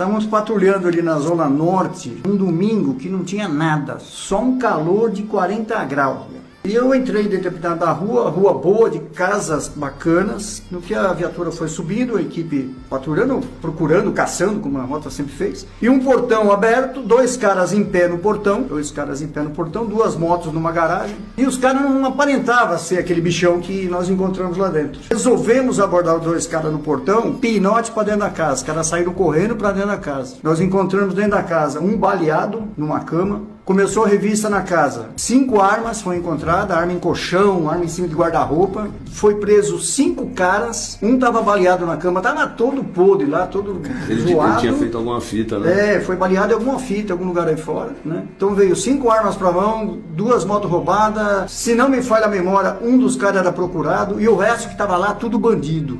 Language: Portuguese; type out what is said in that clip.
Estávamos patrulhando ali na Zona Norte, um domingo que não tinha nada, só um calor de 40 graus. E eu entrei dentro da rua boa, de casas bacanas. No que a viatura foi subindo, a equipe patrulhando, procurando, caçando, como a rota sempre fez. E um portão aberto, dois caras em pé no portão, duas motos numa garagem. E os caras não aparentavam ser aquele bichão que nós encontramos lá dentro. Resolvemos abordar os dois caras no portão, pinote para dentro da casa. Os caras saíram correndo para dentro da casa. Nós encontramos dentro da casa um baleado numa cama. Começou a revista na casa. 5 armas foram encontradas, arma em colchão, arma em cima de guarda-roupa. Foi preso 5 caras, um tava baleado na cama, tava todo podre lá, todo zoado. Ele tinha feito alguma fita, né? Foi baleado em alguma fita, em algum lugar aí fora, né? Então veio 5 armas pra mão, 2 motos roubadas. Se não me falha a memória, um dos caras era procurado e o resto que tava lá, tudo bandido.